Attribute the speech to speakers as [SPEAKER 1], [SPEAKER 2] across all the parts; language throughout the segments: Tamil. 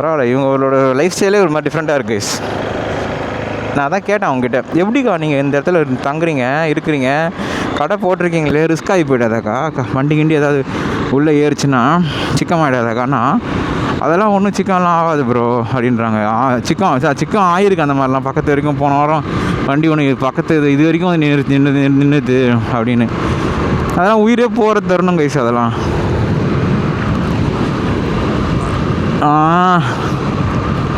[SPEAKER 1] பரவாயில்ல, இவங்களோட லைஃப் ஸ்டைலே ஒரு மாதிரி டிஃப்ரெண்ட்டாக இருக்குது. நான் தான் கேட்டேன் அவங்ககிட்ட, எப்படிக்கா நீங்கள் இந்த இடத்துல தங்குறீங்க இருக்கிறீங்க, கடை போட்டிருக்கீங்களே, ரிஸ்க் ஆகி போயிடாதாக்கா, வண்டி கிண்டி ஏதாவது உள்ளே ஏறிச்சுன்னா சிக்கன் ஆகிடாதாக்கான்னா, அதெல்லாம் ஒன்றும் சிக்கன்லாம் ஆகாது ப்ரோ அப்படின்றாங்க. சிக்கன் ஆகிருக்கு அந்த மாதிரிலாம். பக்கத்து வரைக்கும் போன வாரம் வண்டி ஒன்று பக்கத்து இது வரைக்கும் வந்து நின்றுது அப்படின்னு. அதெல்லாம் உயிரே போகிற தருணம் கைஸ். அதெல்லாம்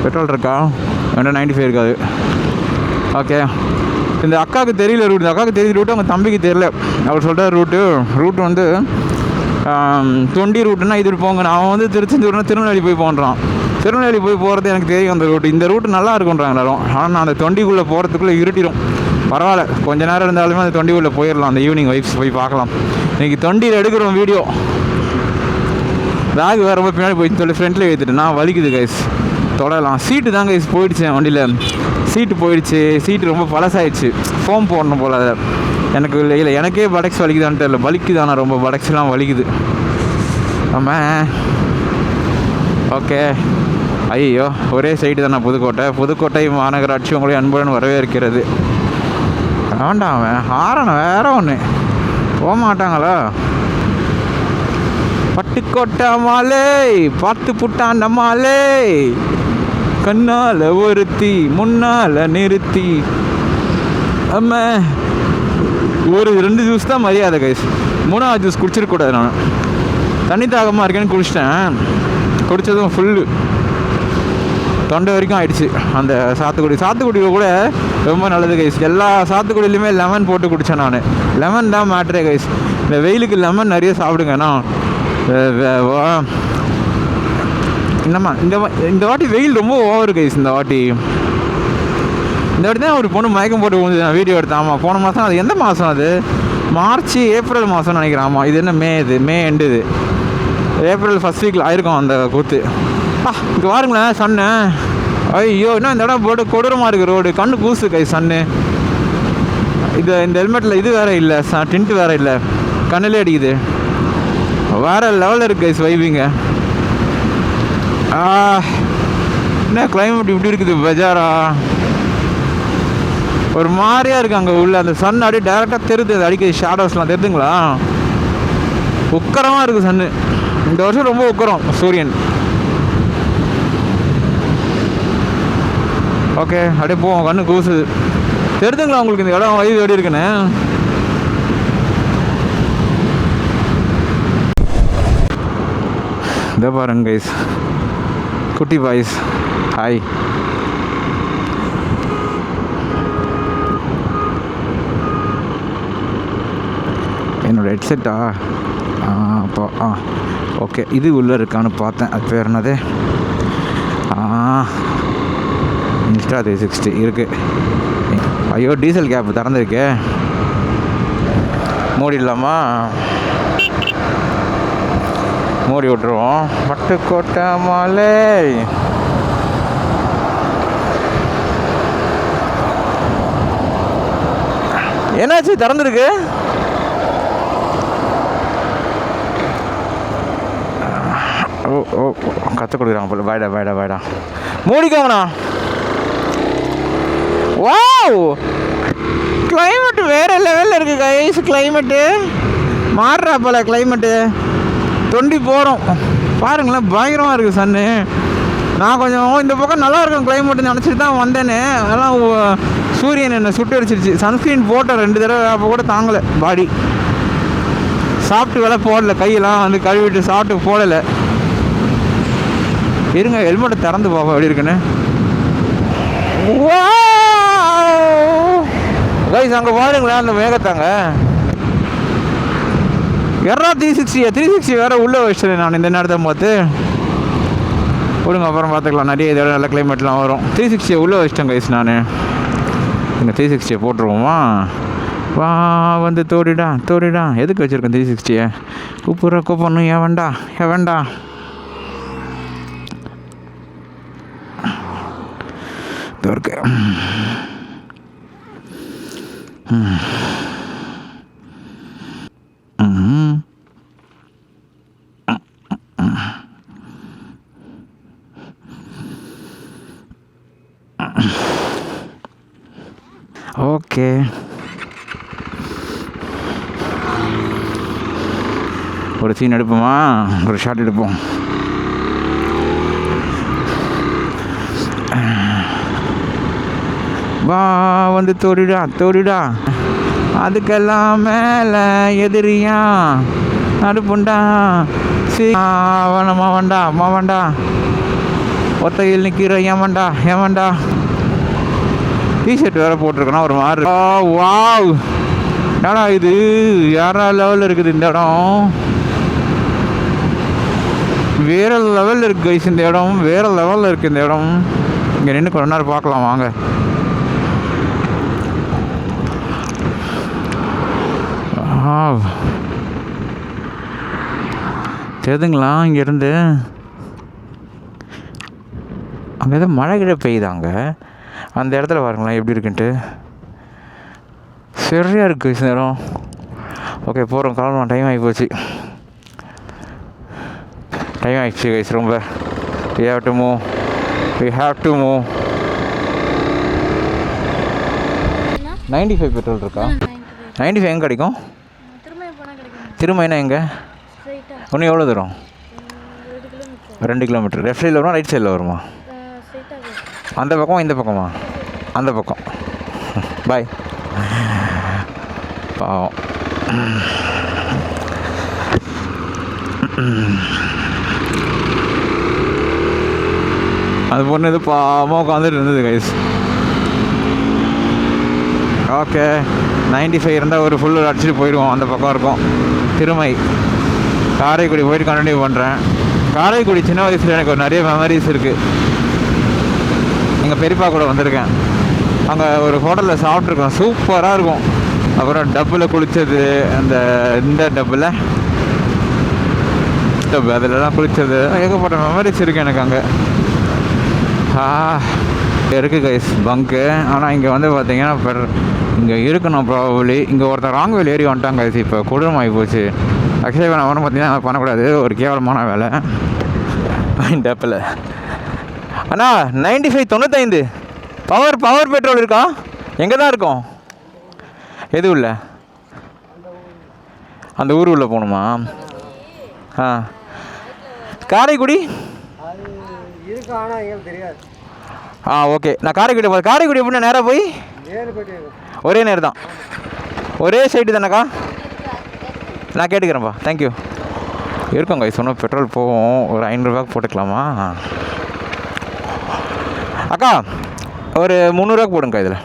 [SPEAKER 1] பெட்ரோல் இருக்கா? 95 இருக்காது. ஓகே, இந்த அக்காவுக்கு தெரியல ரூட். இந்த அக்காவுக்கு தெரியல ரூட்டு, அவங்க தம்பிக்கு தெரியல. அவர் சொல்கிற ரூட்டு வந்து தொண்டி ரூட்டுன்னா இது போங்க. அவன் வந்து திருநெல்வேலி போய் போன்றான். திருநெல்வேலி போய் போகிறது எனக்கு தெரியும் அந்த ரூட்டு. இந்த ரூட்டு நல்லா இருக்குன்றாங்க எல்லாரும். ஆனால் நான் அந்த தொண்டிக்குள்ளே போகிறதுக்குள்ளே இருட்டிடும். பரவாயில்ல, கொஞ்சம் நேரம் இருந்தாலுமே அந்த தொண்டிக்குள்ளே போயிடலாம். அந்த ஈவினிங் வைப்ஸ் போய் பார்க்கலாம். இன்றைக்கி தொண்டியில் எடுக்கிறோம் வீடியோ. பேக் வேறு ரொம்ப பின்னாடி போயிடுச்சு சொல்லி ஃப்ரெண்ட்லேயே ஏற்றிட்டு நான் வலிக்குது கைஸ். தொடரலாம். சீட்டு தான் கைஸ் போயிடுச்சு வண்டியில். சீட்டு போயிடுச்சு. சீட்டு ரொம்ப பழசாயிடுச்சு. ஃபோம் போடணும் போல். அதை எனக்கு இல்லை, எனக்கே படக்ஸ் வலிக்குதான்னு தெரியல. வலிக்குதானா ரொம்ப, படக்ஸ்லாம் வலிக்குது. ஆமாம். ஓகே. ஐயோ, ஒரே சைடு தானே புதுக்கோட்டை மாநகராட்சி உங்களை அன்புடன் வரவேற்கிறது. வேண்டாம், அவன் ஹாரனை வேற ஒன்று போக மாட்டாங்களா? பட்டுக்கோட்டை மாலை பார்த்து புட்டாண்ட மாலை, கண்ணால் ஒருத்தி முன்னால் நிறுத்தி. ஆமா, ஒரு 2 ஜூஸ் தான் மரியாதை கைஸ். 3வது ஜூஸ் குடிச்சிருக்கூடாது. நான் தண்ணி தாகமாக இருக்கேன்னு குடிச்சிட்டேன். குடித்ததும் ஃபுல்லு தொண்டை வரைக்கும் ஆயிடுச்சு. அந்த சாத்துக்குடியில் கூட ரொம்ப நல்லது கைஸ். எல்லா சாத்துக்குடியிலையுமே லெமன் போட்டு குடித்தேன் நான். லெமன் தான் மேட்ரே கைஸ். இந்த வெயிலுக்கு லெமன் நிறைய சாப்பிடுங்க. நான் என்னம்மா இந்த வாட்டி வெயில் ரொம்ப ஓவர் கைஸ். இந்த வாட்டி தான் ஒரு பொண்ணு மயக்கம் போட்டு விழுந்து நான் வீடியோ எடுத்தேன். ஆமாம், போன மாதம். அது எந்த மாதம்? அது மார்ச் ஏப்ரல் மாதம் நினைக்கிறேன். ஆமாம், இது என்ன மே எண்டு. இது ஏப்ரல் ஃபஸ்ட் வீக்கில் ஆயிருக்கும் அந்த கூத்து. இங்கே பாருங்களேன் சன்னு. ஐயோ, இன்னும் இந்த இடம் போட்டு கொடூரமாக இருக்குது ரோடு. கண்ணு கூசு கை சன்னு. இந்த ஹெல்மெட்டில் இது வேறு இல்லை, டின்ட்டு வேறு இல்லை, கண்ணிலே அடிக்குது. வேறு லெவலில் இருக்குது கைஸ் வைவிங்க. என்ன கிளைமேட் இப்படி இருக்குது பஜாரா? ஒரு மாதிரியாக இருக்குது அங்கே உள்ள. அந்த சன் அப்படியே டேரெக்டாக தெரியுது. அது அடிக்குது, ஷேடோஸ்லாம் தெரியுதுங்களா? உக்கரமாக இருக்குது சன்னு. இந்த வருஷம் ரொம்ப உக்கரம் சூரியன். ஓகே, அப்படியே போவோம். கண்ணு கூசுது. தெரிஞ்சுங்களா உங்களுக்கு இந்த இடம் வயது எப்படி இருக்குன்னு? இதை பாருங்க கைஸ், குட்டி பாய்ஸ். ஹாய். என்னோடய ஹெட்செட்டா? அப்போ ஓகே, இது உள்ளே இருக்கான்னு பார்த்தேன். அது பேர் என்னது? இன்ஸ்டா 360 இருக்குது. ஐயோ, டீசல் கேப் திறந்துருக்கு. மூடிடலாமா? மூடி விட்டுருவோம். பட்டுக்கோட்டை மாலை. என்னாச்சு? திறந்துருக்கு. ஓ கற்று கொடுக்குறாங்க போல. பாய்டா மூடிக்கோங்கண்ணா. வாவ், கிளைமேட்டு வேறு லெவலில் இருக்குது கைஸ். கிளைமேட்டு மாறுறா போல. கிளைமேட்டு தொண்டி போகிறோம் பாருங்களேன், பயங்கரமாக இருக்குது சன்னு. நான் கொஞ்சம் இந்த பக்கம் நல்லா இருக்கும் கிளைமேட்டுன்னு நினச்சிட்டு தான் வந்தேன்னு. அதெல்லாம் சூரியன் என்னை சுட்டு அடிச்சிருச்சு. சன்ஸ்க்ரீன் போட்டேன் 2 தடவை, அப்போ கூட தாங்கலை பாடி. சாப்பிட்டு வேலை போடலை, கையெல்லாம் வந்து கழுவிட்டு சாப்பிட்டு போடலை. இருங்க, ஹெல்மெட்டை திறந்து பார்ப்போம் எப்படி இருக்குன்னு. கைஸ் அங்கே பாருங்களேன் அந்த மேகத்தாங்க. 360 வேறு உள்ளே வச்சிட்டேன் நான் இந்த நேரத்தை பார்த்து. விடுங்க, அப்புறம் பார்த்துக்கலாம். நிறைய இதோட நல்ல கிளைமேட்லாம் வரும். 360 உள்ளே வச்சிட்டேன் கைஸ் நான். இங்கே 360 போட்டுருவோமா? வா வந்து தோடிடா. எதுக்கு வச்சுருக்கேன் 360? கூப்பிட்ணும். ஏன் வேண்டா. இருக்கு. ஓகே, ஒரு சீன் எடுப்போமா, ஒரு ஷாட் எடுப்போம். வா வந்து தோடிடா அதுக்கெல்லாம் மேலே எதிரியா அடுப்புண்டா மாவண்டா ஒத்தையில் நிற்கிற ஏமாண்டா டிஷர்ட் வேறு போட்டிருக்கேன்னா ஒரு மாதிரி. வாவ், ஏடா இது யாரா லெவலில் இருக்குது இந்த இடம், வேறு லெவலில் இருக்குது கைஸ். இந்த இடம் வேறு லெவலில் இருக்குது. இந்த இடம் இங்கே நின்று கொஞ்ச நேரம் பார்க்கலாம் வாங்க. தெரியுதுங்களா, இங்கேருந்து அங்கே ஏதோ மழை கிழ பெய்யுதாங்க. அந்த இடத்துல பாருங்களேன் எப்படி இருக்குன்ட்டு, சரியாக இருக்குது இந்த இடம். ஓகே போகிறோம், கிளம்பலாம். டைம் ஆகிப்போச்சு கைஸ் ரொம்ப. we have to move 95 petrol இருக்கா? 95 எங்கே கிடைக்கும்? திருமைனா எங்கே? இன்னும் எவ்வளோ தூரம்? 2 கிலோமீட்டர். லெஃப்ட் சைடில் வருமா ரைட் சைடில் வருமா? அந்த பக்கமா இந்த பக்கமா? அந்த பக்கம். பாய். பாவம். அது பொண்ணு இது பாவமாக உட்காந்துட்டு இருந்தது கைஸ். ஓகே 95 இருந்தால் ஒரு ஃபுல்லு அடிச்சுட்டு போயிடுவோம். அந்த பக்கம் இருக்கும் திருமை. காரைக்குடி போயிட்டு கண்டினியூ பண்ணுறேன். காரைக்குடி சின்ன வயசில் எனக்கு ஒரு நிறைய மெமரிஸ் இருக்குது. எங்கள் பெரியப்பா கூட வந்திருக்கேன். அங்கே ஒரு ஹோட்டலில் சாப்பிட்ருக்கோம், சூப்பராக இருக்கும். அப்புறம் டப்பில் குளித்தது, இந்த டப்பு அதிலலாம் குளித்தது, ஏகப்பட்ட மெமரிஸ் இருக்குது எனக்கு அங்கே. இருக்குது கைஸ் பங்கு. ஆனால் இங்கே வந்து பார்த்தீங்கன்னா இங்கே இருக்கணும் ப்ராபப்ளி. இங்கே ஒருத்தர் ராங்வேல் ஏறி வந்துட்டாங்க கைஸ். இப்போ கொடூரமாகி போச்சு. ஆக்சுவலி நான் ஒன்றும் பார்த்தீங்கன்னா பண்ணக்கூடாது, ஒரு கேவலமான வேலை டப்பில். அண்ணா 95 95 பவர் பெட்ரோல் இருக்கா? எங்கே தான் இருக்கும்? எதுவும் இல்லை, அந்த ஊர் உள்ளே போகணுமா? காரைக்குடி ஓகே. நான் காரைக்குடி எப்படின்னா நேராக போய் ஒரே நேரம் தான், ஒரே சைடு தானேக்கா? நான் கேட்டுக்கிறேன்ப்பா, தேங்க்யூ. இருக்கும் கைஸ், சொன்னால் பெட்ரோல் போகும். ஒரு 500 ரூபாய்க்கு போட்டுக்கலாமா? அக்கா ஒரு 300 ரூபாய்க்கு போடுங்கக்கா. இதில்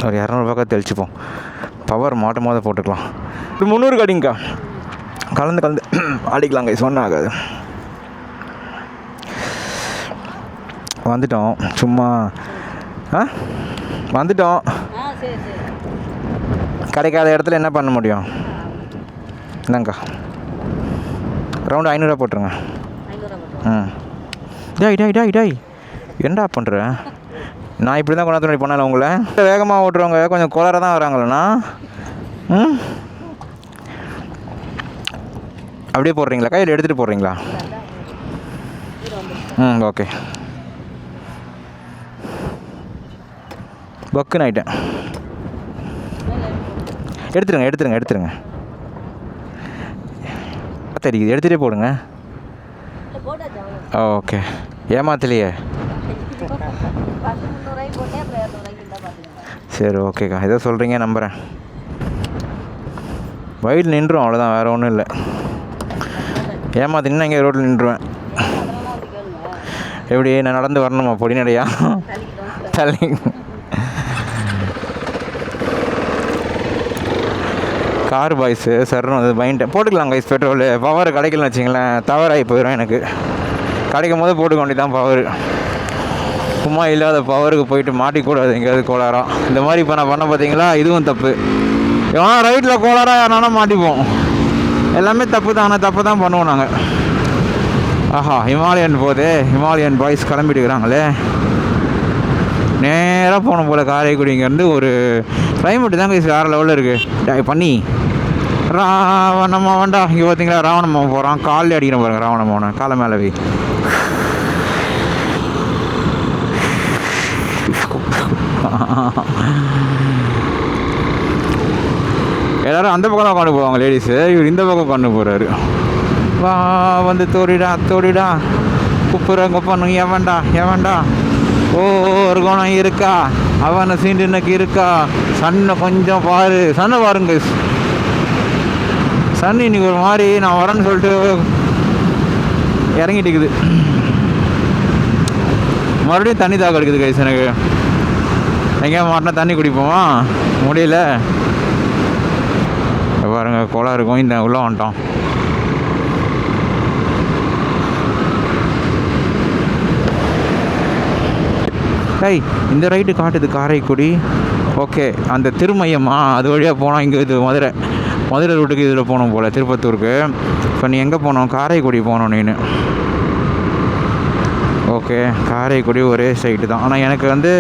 [SPEAKER 1] ஒரு 200 ரூபாய்க்கா தெளிச்சுப்போம். பவர் மாட்டும் போது போட்டுக்கலாம். ஒரு 300 கடிங்கக்கா. கலந்து ஆடிக்கலாம் கைஸ், ஒன்றும் ஆகாது. வந்துட்டோம் சும்மா வந்துட்டோம். கிடைக்காத இடத்துல என்ன பண்ண முடியும்? என்னங்கக்கா ரவுண்டு 500 ரூபா போட்டுருங்க. டாய் என்னடா பண்ணுற? நான் இப்படி தான் கொண்டாந்து பண்ணல. உங்களை வேகமாக ஓட்டுறவங்க கொஞ்சம் குளராக தான் வராங்களேண்ணா. அப்படியே போடுறீங்களா கையில் எடுத்துகிட்டு போடுறீங்களா? ஓகே. பக்குன்னு ஆகிட்டேன். எடுத்துருங்க. தெரியுது, எடுத்துகிட்டே போடுங்க. ஓகே, ஏமாத்தலையே. சரி ஓகேக்கா, ஏதோ சொல்கிறீங்க நம்புகிறேன். வயலில் நின்றுடும், அவ்வளோதான், வேறு ஒன்றும் இல்லை. ஏமாத்தினா இங்கே ரோட்டில் நின்றுவேன். எப்படி நான் நடந்து வரணுமா? பொடிநடையா தள்ளி கார் பாய்ஸு சரணும் அது பயன்ட்டேன். போட்டுக்கலாம் கைஸ் பெட்ரோலு. பவர் கிடைக்கலன்னு வச்சிங்களேன், தவறாகி போயிடும் எனக்கு. கிடைக்கும் போது போட்டுக்க வேண்டியதான் பவர். சும்மா இல்லாத பவருக்கு போயிட்டு மாட்டிக்கூடாது எங்கேயாவது கோளாரா. இந்த மாதிரி இப்போ நான் பண்ண பார்த்தீங்களா, இதுவும் தப்பு. எவனா ரைட்டில் கோளாரா யாரானா மாட்டிப்போம். எல்லாமே தப்பு தான், ஆனால் தப்பு தான் பண்ணுவோம் நாங்கள். ஆஹா, ஹிமாலயன் பாய்ஸ் கிளம்பிட்டுக்கிறாங்களே. நேராக போகணும் போல் காரைக்குடி. இங்கேருந்து ஒரு கிளைமேட்டு தாங்க வேறு லெவலில் இருக்குது. பண்ணி ராவணமாவன்டா. இங்கே பார்த்தீங்களா ராவணமாவன் போகிறான். காலில் அடிக்கிறேன் பாருங்க ராவணமாவனை. காலை மேலே வை. எல்லோரும் அந்த பக்கம் தான் கொண்டு போவாங்க லேடிஸு, இவர் இந்த பக்கம் கொண்டு போகிறாரு. வா வந்து தோடிடா குப்புறங்க பண்ணுங்க எவன்டா ஓ ஒரு குணம் இருக்கா அவனை சீண்டுனுக்கு இருக்கா. சன்னை கொஞ்சம் பாரு, சன்னை பாருங்க. சன் இன்னைக்கு ஒரு மாதிரி நான் வரேன்னு சொல்லிட்டு இறங்கிட்டு இருக்குது. மறுபடியும் தண்ணி தாக எடுக்குது கைஸ் எனக்கு. எங்கேயா மாட்டினா தண்ணி குடிப்போமா, முடியல. பாருங்க குளம் இருக்கும், இந்த உள்ளே வந்துட்டோம். டேய் இந்த ரைட்டு காட்டுது காரைக்குடி. ஓகே அந்த திருமையமா அது வழியாக போனோம். இங்கே இது மதுரை ரூட்டுக்கு இதில் போகணும் போல், திருப்பத்தூருக்கு. இப்போ நீ எங்கே போனோம்? காரைக்குடி போனோம் நீನು. ஓகே காரைக்குடி ஒரே சைட்டு தான். ஆனால் எனக்கு வந்து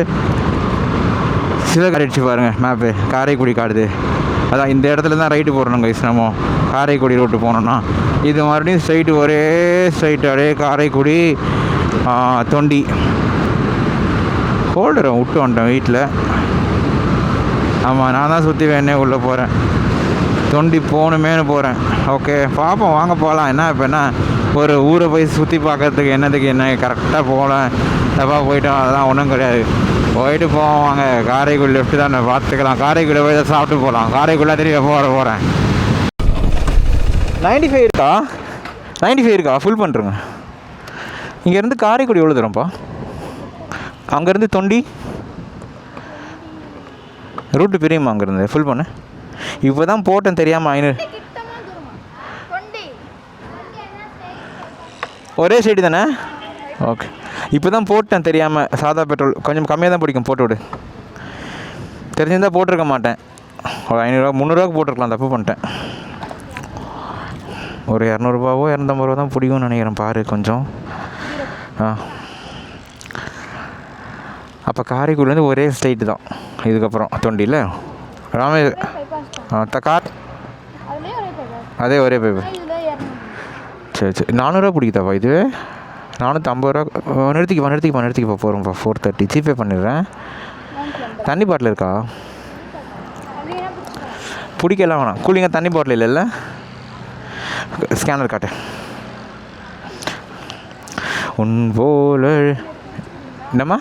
[SPEAKER 1] சில காரிடுச்சு பாருங்கள் மேப்பு, காரைக்குடி காட்டுது. அதான் இந்த இடத்துல தான் ரைட்டு போடணும் கைஸ். நம்ம காரைக்குடி ரோட்டு போனோம்னா இது மறுபடியும் ஸ்ட்ரைட்டு, ஒரே ஸ்ட்ரைட்டு அப்படியே காரைக்குடி தொண்டி. ஹோல்டரை விட்டு வந்துட்டேன் வீட்டில். ஆமாம் நான் தான் சுற்றி வேணே உள்ளே போகிறேன், தொண்டி போகணுமேனு போகிறேன். ஓகே பார்ப்போம், வாங்க போகலாம். என்ன இப்போ என்ன ஒரு ஊரை போய் சுற்றி பார்க்கறதுக்கு என்னதுக்கு என்ன கரெக்டாக போகலாம். தப்பாக போயிட்டோம் அதெல்லாம் ஒன்றும் கிடையாது. போயிட்டு போவாங்க. காரைக்குடி லெஃப்ட்டு தான் பார்த்துக்கலாம். காரைக்குடி போய் தான் சாப்பிட்டு போகலாம். காரைக்குள்ளே திரும்பி போகிறேன். 95 இருக்கா? 95 இருக்கா? ஃபுல் பண்ணுறேங்க. இங்கேருந்து காரைக்குடி எவ்வளோ தூரம்ப்பா? அங்கேருந்து தொண்டி ரூட்டு பிரியுமா? அங்கேருந்து ஃபுல் பண்ண இப்போ தான் போட்டேன் தெரியாமல் 500. ஒரே சைடு தானே? ஓகே இப்போ தான் போட்டேன் தெரியாமல். சாதா பெட்ரோல் கொஞ்சம் கம்மியாக தான் பிடிக்கும், போட்டு விடு. தெரிஞ்சிருந்தால் போட்டிருக்க மாட்டேன். ஒரு 500 300 போட்டிருக்கலாம், தப்பு பண்ணிட்டேன். ஒரு 200 250 தான் பிடிக்கும்னு நினைக்கிறேன். பாரு கொஞ்சம். அப்போ காரைக்குடிலேருந்து ஒரே ஸ்ட்ரைட்டு தான் இதுக்கப்புறம் தொண்டியில் ராமே கார் அதே ஒரே பைப்பு. சரி 400 பிடிக்குதாப்பா இது? 450 நிறுத்திக்கப்பா போகிறோம்ப்பா. 430 ஜிபே பண்ணிடுறேன். தண்ணி பாட்டில் இருக்கா? பிடிக்கலாம் வேணாம், கூலிங்க தண்ணி பாட்டில் இல்லைல்ல? ஸ்கேனர் காட்டு. உன் போல என்னம்மா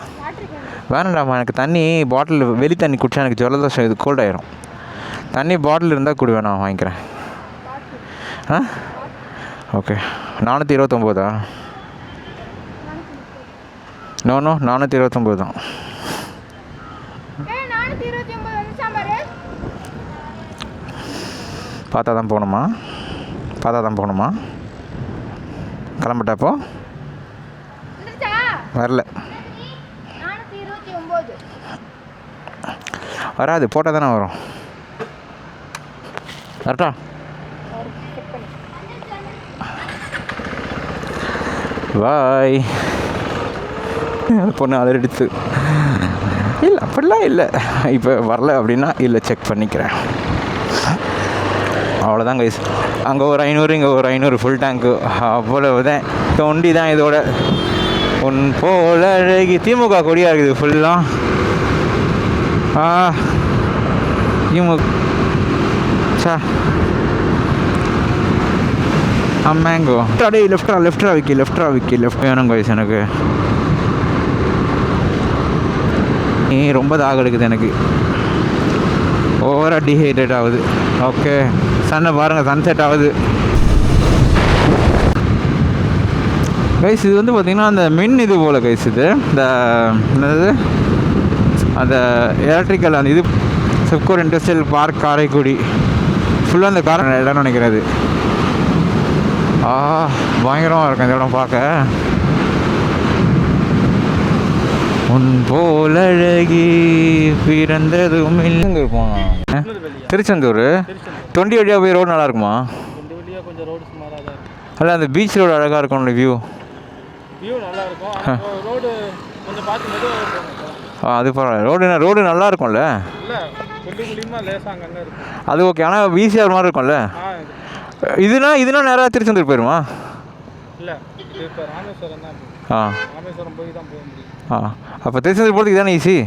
[SPEAKER 1] வேணாம்டாம்மா, எனக்கு தண்ணி பாட்டில் வெளி தண்ணி குடிச்சா எனக்கு ஜலதோஷம், இது கோல்ட் ஆயிரும். தண்ணி பாட்டில் இருந்தால் குடி, வேணாம் வாங்கிக்கிறேன். ஓகே 429 நோ 429 தான். பார்த்தா தான் போகணுமா? கிளம்பிட்டாப்போ வரல, வராது, போட்டால் தானே வரும். கரெக்டா? பாய். பொண்ணு அதை எடுத்து இல்லை அப்படிலாம் இல்லை, இப்போ வரல அப்படின்னா இல்லை செக் பண்ணிக்கிறேன், அவ்வளோதான் கைஸ். அங்கே ஒரு 500 இங்கே ஒரு 500 ஃபுல் டேங்க்கு, அவ்வளவுதான். தொண்டி தான் இதோட. உன் போல அழகி திமுக கொடியாக இருக்குது ஃபுல்லாக. சா மேங்கோ அப்படியே லெஃப்டா விக்கி லெஃப்ட் வேணும் கைஸ். எனக்கு ரொம்ப தாக எடுக்குது எனக்கு, ஓவராக டீஹைட்ரேட் ஆகுது. ஓகே சன்னை பாருங்கள், சன்செட் ஆகுது கைஸ். இது வந்து பார்த்திங்கன்னா அந்த மின் இது போல் கைஸ். இது இந்த என்னது அந்த எலக்ட்ரிக்கல் அந்த இது சிப்கோர் இண்டஸ்ட்ரியல் பார்க் காரைக்குடி ஃபுல்லாக அந்த கார் இடம் நினைக்கிறது. பயங்கரமாக இருக்கும் இந்த இடம் பார்க்க. உன் போல் அழகி பிறந்ததும் இல்லைங்க இருப்போம். திருச்செந்தூர் தொண்டி வழியாக போய் ரோடு நல்லா இருக்குமா? அல்ல அந்த பீச் ரோடு அழகாக இருக்கும், வியூ நல்லா இருக்கும். ரோடு கொஞ்சம் பார்த்து அது பரவாயில்ல. ரோடு நல்லா இருக்கும்ல அது. ஓகே ஆனால் ஈஸியாக மாதிரி இருக்கும்ல. இதுனா நேராக திருச்செந்தூர் போயிடுமா? அப்போ திருச்செந்தூர் போகிறதுக்கு தானே ஈஸி.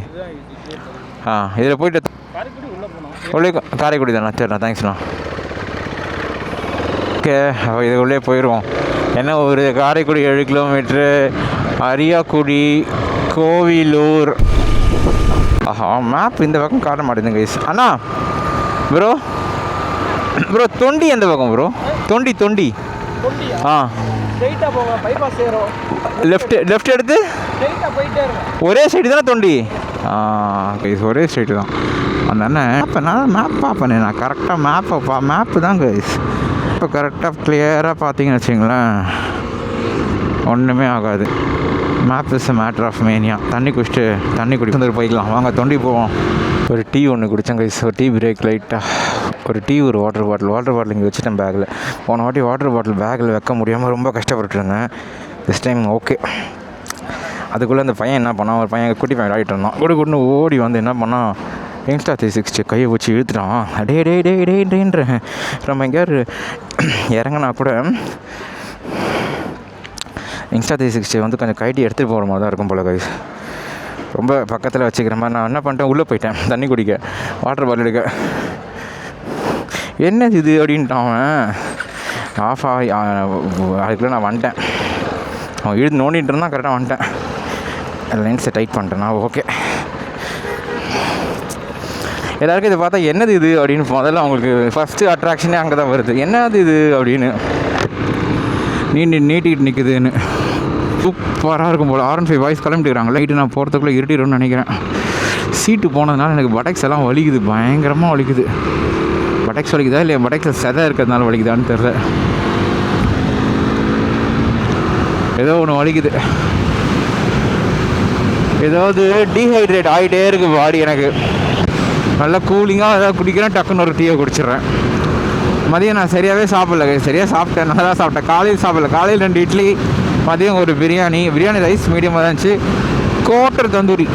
[SPEAKER 1] இதில் போயிட்டு உள்ளே காரைக்குடி தானே. சரிண்ணா, தேங்க்ஸ்ண்ணா. ஓகே, இது உள்ளே போயிடுவோம். என்ன ஒரு காரைக்குடி 7 கிலோமீட்ரு, அரியாக்குடி, கோவிலூர். மேப் இந்த பக்கம் காட்ட மாட்டேங்குது கைஸ். அண்ணா ப்ரோ தொண்டி எந்த பக்கம் ப்ரோ? தொண்டி லெஃப்ட் எடுத்து ஒரே சைடு தானே தொண்டி? கைஸ் ஒரே சைடு தான். அந்த அண்ணன் இப்போ நான் மேப் பார்ப்பேனே, நான் கரெக்டாக மேப்பு தான் கைஸ். இப்போ கரெக்டாக கிளியராக பார்த்தீங்கன்னு வச்சிங்களேன், ஒன்றுமே ஆகாது. Map is a matter of mania. தண்ணி குடிச்சு போய்க்கலாம். வாங்க தொண்டி போவோம். ஒரு டீ ஒன்று குடித்தேன் கைஸ். ஒரு டீ பிரேக் லைட்டாக ஒரு டீ, ஒரு வாட்டர் பாட்டில் இங்கே வச்சுட்டேன் பேக்கில். போன வாட்டி வாட்டர் பாட்டில் பேக்கில் வைக்க முடியாமல் ரொம்ப கஷ்டப்பட்டுருந்தேன். This time okay. அதுக்குள்ளே அந்த பையன் என்ன பண்ணான், ஒரு பையன் குட்டி பையன் விளையாடிட்டு இருந்தான். கூடன்னு ஓடி வந்து என்ன பண்ணான், Insta 360 கையை வச்சு இழுத்துட்டான். டேன்றேன். நம்ம எங்கேயாரு இறங்கினா கூட Insta 360 வந்து கொஞ்சம் கைட்டி எடுத்துகிட்டு போகிற மாதிரி தான் இருக்கும் போல கைஸ். ரொம்ப பக்கத்தில் வச்சுக்கிற மாதிரி. நான் என்ன பண்ணிட்டேன், உள்ளே போயிட்டேன் தண்ணி குடிக்க, வாட்டர் பாட்டில் எடுக்க. என்னது இது அப்படின்ட்டான் அவன். ஆஃப் ஆகி அதுக்குள்ளே நான் வந்துட்டேன். அவன் இழுத்து நோண்டிகிட்டு இருந்தான், கரெக்டாக வந்துட்டேன். லென்ஸை டைட் பண்ணிட்டேன் நான். ஓகே, எல்லாருக்கும் இதை பார்த்தா என்னது இது அப்படின்னு முதல்ல அவங்களுக்கு ஃபஸ்ட்டு அட்ராக்ஷனே அங்கே தான் வருது. என்னது இது அப்படின்னு நீட்டிக்கிட்டு நிற்குதுன்னு. சூப்பராக இருக்கும் போல். R15 voice கிளம்பிட்டுருக்காங்க. லைட்டு நான் போகிறதுக்குள்ளே இருட்டிடும்னு நினைக்கிறேன். சீட்டு போனதுனால எனக்கு பட்டக்ஸ் எல்லாம் வலிக்குது, பயங்கரமாக வலிக்குது. பட்டக்ஸ் வலிக்குதா இல்லை பட்டக்ஸில் செதை இருக்கிறதுனால வலிக்குதான்னு தெரில. ஏதோ ஒன்று வலிக்குது. ஏதாவது டீஹைட்ரேட் ஆகிட்டே இருக்குது பாடி. எனக்கு நல்லா கூலிங்காக ஏதாவது குடிக்கிறேன், டக்குன்னு ஒரு டீயை குடிச்சிடுறேன். மதியம் நான் சரியாகவே சாப்பிடல, சரியாக சாப்பிட்டேன், நல்லா தான் சாப்பிட்டேன். காலையில் சாப்பிடல. காலையில் 2 இட்லி, மதியம் ஒரு பிரியாணி ரைஸ் மீடியமாக தான் இருந்துச்சு. கோட்டர் தந்தூரி,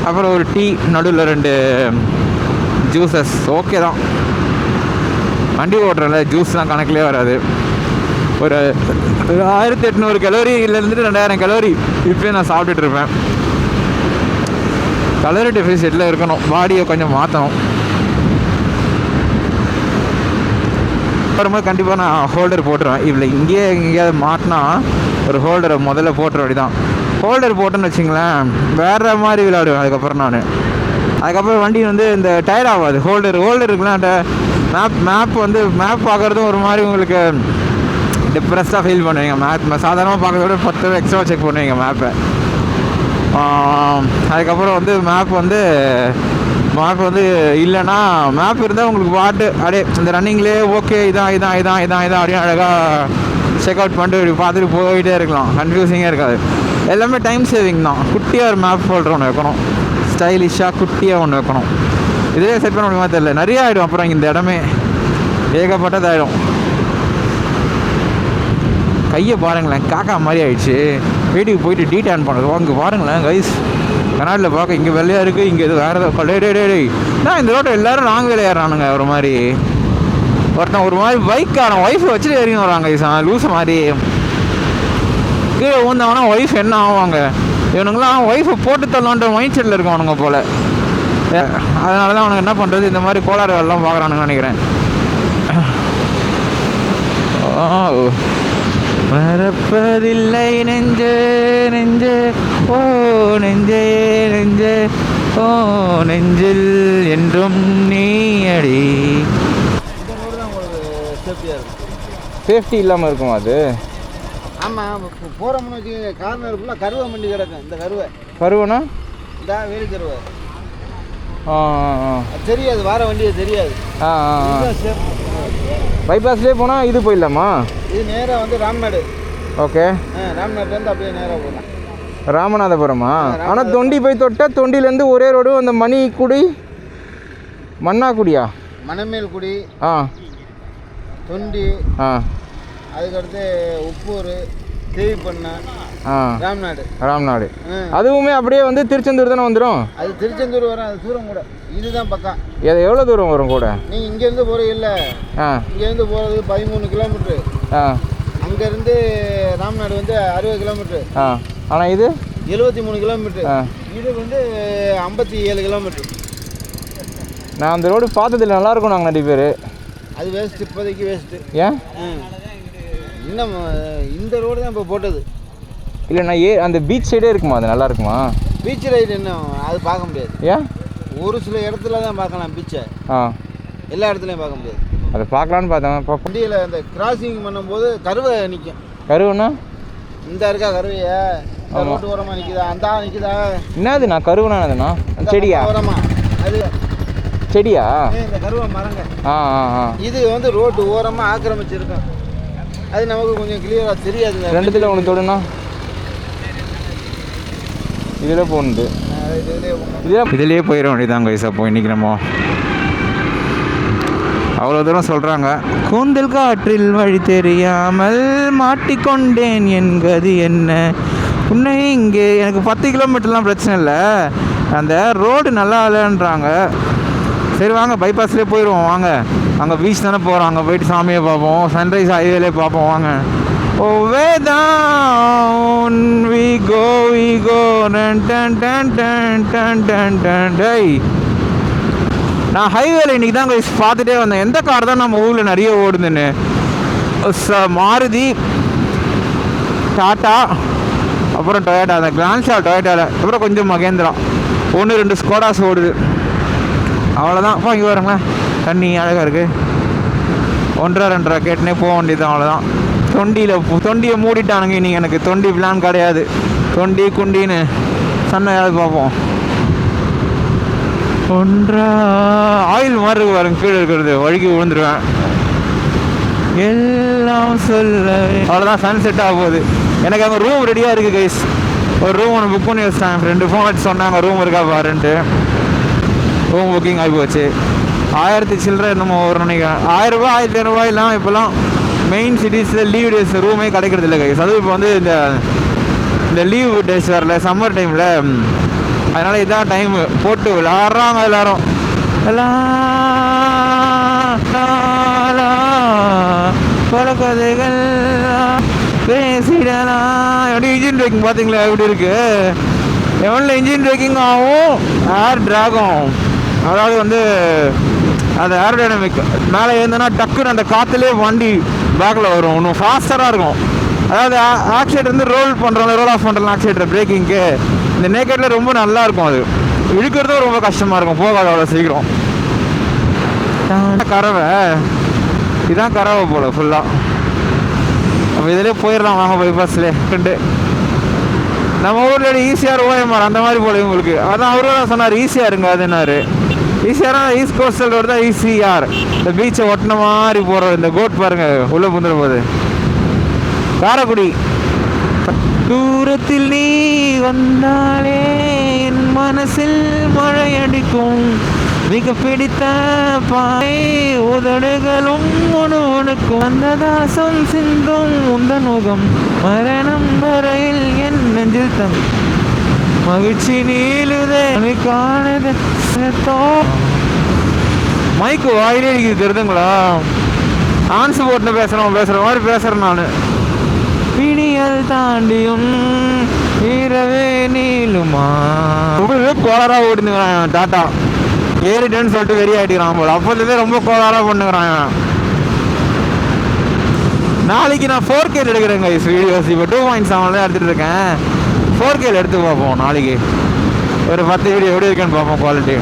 [SPEAKER 1] அப்புறம் ஒரு டீ, நடுவில் 2 ஜூஸஸ். ஓகே தான். வண்டி ஓட்டுறல ஜூஸ்லாம் கணக்கிலே வராது. ஒரு 1800 கலோரியிலேருந்து 2000 கலோரி இப்போயே நான் சாப்பிட்டுட்ருப்பேன். கலரி டெஃபிசிட்டில் இருக்கணும், பாடியை கொஞ்சம் மாற்றணும். வரும்போது கண்டிப்பாக நான் ஹோல்டர் போட்டுருவேன். இதில் இங்கேயே எங்கேயாவது மாட்டினா ஒரு ஹோல்டரை முதல்ல போட்டுற அப்படி தான். ஹோல்டர் போட்டேன்னு வச்சிங்களேன், வேறு மாதிரி விளையாடுவேன். அதுக்கப்புறம் வண்டி வந்து இந்த டயர் ஆகாது. ஹோல்டர் இருக்குன்னா மேப் வந்து மேப் பார்க்குறதும் ஒரு மாதிரி உங்களுக்கு டிப்ரெஸ்டாக ஃபீல் பண்ணுவீங்க. சாதாரணமாக பார்க்குறத விட 10 எக்ஸ்ட்ரா செக் பண்ணுவீங்க மேப்பை. அதுக்கப்புறம் வந்து மேப் வந்து இல்லைன்னா, மேப் இருந்தால் உங்களுக்கு பாட்டு அப்படியே இந்த ரன்னிங்லேயே ஓகே இதான் அப்படியே அழகாக செக் அவுட் பண்ணிட்டு இப்படி பார்த்துட்டு போயிட்டே இருக்கலாம். கன்ஃபியூசிங்காக இருக்காது. எல்லாமே டைம் சேவிங் தான். குட்டியாக ஒரு மேப் ஹோல்டர் ஒன்று வைக்கணும், ஸ்டைலிஷாக குட்டியாக ஒன்று வைக்கணும். இதே செட் பண்ண முடியுமா தெரியல, நிறைய ஆகிடும். அப்புறம் இந்த இடமே ஏகப்பட்டதாகிடும். கையை பாருங்களேன், காக்கா மாதிரி ஆகிடுச்சு. வீட்டுக்கு போயிட்டு டீடான் பண்ணுறது. அங்கே பாருங்களேன் கைஸ், கனாடில் பார்க்க இங்கே வெள்ளையாக இருக்குது, இங்கே இது வேறு ஏதாவது நான் இந்த ரோட்டை எல்லோரும் லாங் வேலை ஏறானுங்க. ஒரு மாதிரி ஒருத்தன் ஒரு மாதிரி பைக்கான ஒய்ஃபை வச்சுட்டு ஏறின்னு வராங்க கைஸ். லூஸ் மாதிரி கீழே ஊந்தவனா ஒய்ஃப் என்ன ஆவாங்க. இவனுங்களாம் ஒய்ஃபை போட்டு தள்ளோன்ற மைண்ட் செட்டில் இருக்கவனுங்க போல். அதனால தான் அவனுக்கு என்ன பண்ணுறது, இந்த மாதிரி கோளாறு வேலைலாம் பார்க்குறானுங்கன்னு நினைக்கிறேன். மறப்பதில்லை நெஞ்சே ஓ நெஞ்சே ஓ நெஞ்சில் என்றும் நீ அடி. சேஃப்டி இல்லாமல் இருக்கும் அது.
[SPEAKER 2] ஆமாம், போகிறோம்னு வச்சுக்கோங்க, கார்னர் ஃபுல்லாக கருவை மண்டி கிடக்கும். இந்த
[SPEAKER 1] கருவனா
[SPEAKER 2] இந்த வேலி கருவை தெரியாது, வார வண்டியை தெரியாது.
[SPEAKER 1] பைபாஸ்லேயே போனால் இது போயிடலாமா?
[SPEAKER 2] இது நேராக வந்து ராம்நாடு.
[SPEAKER 1] ஓகே,
[SPEAKER 2] ராம்நாட்லேருந்து அப்படியே நேராக போகலாம்.
[SPEAKER 1] ராமநாதபுரமா? ஆனால் தொண்டி போய் தொட்டால் தொண்டிலேருந்து ஒரே ரோடு அந்த மணிக்குடி மன்னாக்குடியா
[SPEAKER 2] மணமேல்குடி தொண்டி, அதுக்கடுத்து உப்பூர், தேவிப்பண்ணை, ராம்நாடு. அதுவுமே அப்படியே வந்து திருச்செந்தூர் தானே வந்துடும். அது திருச்செந்தூர் வரும், அது தூரம் கூட. இதுதான் பக்கம்.
[SPEAKER 1] எவ்வளோ தூரம் வரும் கூட?
[SPEAKER 2] நீங்கள் இங்கேருந்து போகிறீங்க இல்லை, இங்கேருந்து போகிறது 13 கிலோமீட்ரு. அங்கேருந்து ராம்நாடு வந்து 60 கிலோமீட்ரு.
[SPEAKER 1] ஆனால் இது
[SPEAKER 2] 73 கிலோமீட்டர். இது வந்து 57 கிலோமீட்டர்.
[SPEAKER 1] நான் அந்த ரோடு பார்த்ததில்ல, நல்லா இருக்கும். நாங்கள் நிறைய பேர்
[SPEAKER 2] அது வேஸ்ட்டு, இப்போதைக்கு வேஸ்ட்டு.
[SPEAKER 1] ஏன்
[SPEAKER 2] இன்னும் இந்த ரோடு தான் இப்போ போட்டது.
[SPEAKER 1] இல்லை நான் அந்த பீச் சைடே இருக்குமா, அது நல்லா இருக்குமா?
[SPEAKER 2] பீச் ரைடு இன்னும் அது பார்க்க முடியாது.
[SPEAKER 1] ஏன்?
[SPEAKER 2] ஒரு சில இடத்துல தான் பார்க்கலாம் பீச்சை. எல்லா இடத்துலையும் பார்க்க முடியாது.
[SPEAKER 1] அதை பார்க்கலான்னு பார்த்தேன்.
[SPEAKER 2] வண்டியில் அந்த கிராசிங் பண்ணும்போது கருவை நிற்கும்.
[SPEAKER 1] கருவுன்னா
[SPEAKER 2] இந்த இருக்கா கருவையா, ரோட்டு ஓரமாக நிற்குதா, அந்த நிற்குதா?
[SPEAKER 1] என்னது நான் கருவுனா என்னதுண்ணா? செடியா?
[SPEAKER 2] ஓரமாக அது
[SPEAKER 1] செடியா?
[SPEAKER 2] இந்த கருவை மரங்க. இது
[SPEAKER 1] இது
[SPEAKER 2] வந்து ரோட்டு ஓரமாக ஆக்கிரமிச்சிருக்கும். அது நமக்கு கொஞ்சம் கிளியராக தெரியாது.
[SPEAKER 1] ரெண்டுத்தில் ஒன்று தொடுனா இதில் போகுது. இதிலே போயிட வேண்டியதாங்க வயசா. அப்போ இன்றைக்கி நம்ம அவ்வளோ தூரம் சொல்கிறாங்க. கூந்தல் காற்றில் வழி தெரியாமல் மாட்டிக்கொண்டேன் என்கது என்ன உன்னை இங்கே. எனக்கு 10 கிலோமீட்டர்லாம் பிரச்சனை இல்லை, அந்த ரோடு நல்லா இல்லைன்றாங்க. சரி வாங்க பைபாஸ்லேயே போயிடுவோம். வாங்க, அங்கே பீச் தானே போகிறோம், அங்கே போயிட்டு சாமியை பார்ப்போம், சன்ரைஸ் ஹைவேலே பார்ப்போம். வாங்க. Oh way down we go டன் டன் டன் டன் டன் டன் டன். டேய், நான் ஹைவேல இன்றைக்கி தான் பார்த்துட்டே வந்தேன் எந்த கார் தான் நம்ம ஊரில் நிறைய ஓடுதுன்னு. மாருதி, டாட்டா, அப்புறம் டொயோட்டா, அந்த கிராண்ட்ஸா டொயோட்டாவில், அப்புறம் கொஞ்சம் மகேந்திரா, 1-2 ஸ்கோடாஸ் ஓடுது. அவ்வளோதான். அப்போ இங்கே வருங்களேன், தண்ணி அழகாக இருக்குது. 1.5 கேட்டுனே போக வேண்டியது. அவ்வளோதான். தொண்டியை மூடிட்டானுங்க. இன்றைக்கி எனக்கு தொண்டி பிளான் கிடையாது. தொண்டி குண்டின்னு சன்னையாவது பார்ப்போம். ஆயில் மாதிரி இருக்கு பாருங்க, கீழே இருக்கிறது, வழுக்கி விழுந்துருவேன். எல்லாம் சொல்ல அவ்வளோதான். சன் செட் ஆக போகுது. எனக்கு அங்கே ரூம் ரெடியாக இருக்குது கைஸ். ஒரு ரூம் ஒன்று புக் பண்ணி வச்சிட்டாங்க. ஃப்ரெண்டு ஃபோன் வச்சு சொன்னாங்க ரூம் இருக்கா பாருன்ட்டு. ரூம் புக்கிங் ஆகி போச்சு. 1000 சில்லரை என்னமோ ஒரு நினைக்கிறேன். 1000 ரூபா 1500 ரூபாயெல்லாம் இப்போலாம் மெயின் சிட்டிஸில் லீவ் டேஸ் ரூமே கிடைக்கிறது இல்லை கைஸ். அதுவும் இப்போ வந்து இந்த லீவ் டேஸ் வரல, சம்மர் டைமில். அதனால் இதான் டைமு போட்டு விளாட்றாங்க எல்லோரும். பல கதைகள் பேசிடலாம். எப்படி இன்ஜின் பிரேக்கிங் பார்த்தீங்களா எப்படி இருக்குது? எவ்வளோ இன்ஜின் பிரேக்கிங் ஆகும், ஏர் ட்ராக் ஆகும். அதாவது வந்து அது ஏரோடைனமிக் மேலே இருந்ததுன்னா டக்குன்னு அந்த காற்றுலேயே வண்டி பேக்கில் வரும், இன்னும் ஃபாஸ்டராக இருக்கும். அதாவது ஆக்சிடென்ட் வந்து ரோல் பண்ணுறோம், ரோல் ஆஃப் பண்ணுறோம் ஆக்சிடென்ட் பிரேக்கிங்க்கு. இந்த நேக்கெட்டில் ரொம்ப நல்லாயிருக்கும். அது இழுக்கிறதும் ரொம்ப கஷ்டமாக இருக்கும், போகாது அவ்வளோ சீக்கிரம். கறவை இதுதான் கறவை போல் ஃபுல்லாக. அப்போ இதிலே போயிடலாம் வாங்க பைபாஸ்லேயே. நம்ம ஊரில் ஈஸியாக ஓஎம்ஆர் அந்த மாதிரி போல உங்களுக்கு. அதான் அவரு தான் சொன்னார் ஈஸியாக இருங்க. அதுனாரு ஈஸியாராக ஈஸ்ட் கோஸ்டல் ரோடு தான் ஈஸியார். இந்த பீச்சை ஒட்டின மாதிரி போகிற இந்த கோட் பாருங்கள் உள்ளே புந்துட போகுது. காரைக்குடி. தூரத்தில் நீ வந்தாலே என் மனசில் மழை அடிக்கும், மிக பிடித்த பாய் உதடுகளும் உனக்கும், அந்த தாசம் சிந்தும் உந்தன் முகம் மரணம் வரையில் என் நெஞ்சில் தம் மகிழ்ச்சி நீளுதே காணுது. மைக்கு வாயிலே இருக்குது தெரியுதுங்களா? ஆன்சு போட்டு பேசுகிற மாதிரி பேசுகிறேன் நான். பிடியல் தாண்டியும் இரவே நீளுமா கோளாராக ஓடுனுங்கிறான் டாட்டா. ஏறிட்டேன்னு சொல்லிட்டு வெறி ஆகிட்டுக்கிறான் போல. அப்போதுலேருந்தே ரொம்ப கோளாராக பண்ணுங்கிறான். நாளைக்கு நான் 4K எடுக்கிறேங்க வீடியோஸ். இப்போ 2.7 தான் எடுத்துகிட்டு இருக்கேன். 4K எடுத்து பார்ப்போம் நாளைக்கு. ஒரு 10 வீடியோ எப்படி இருக்குன்னு பார்ப்போம் குவாலிட்டி.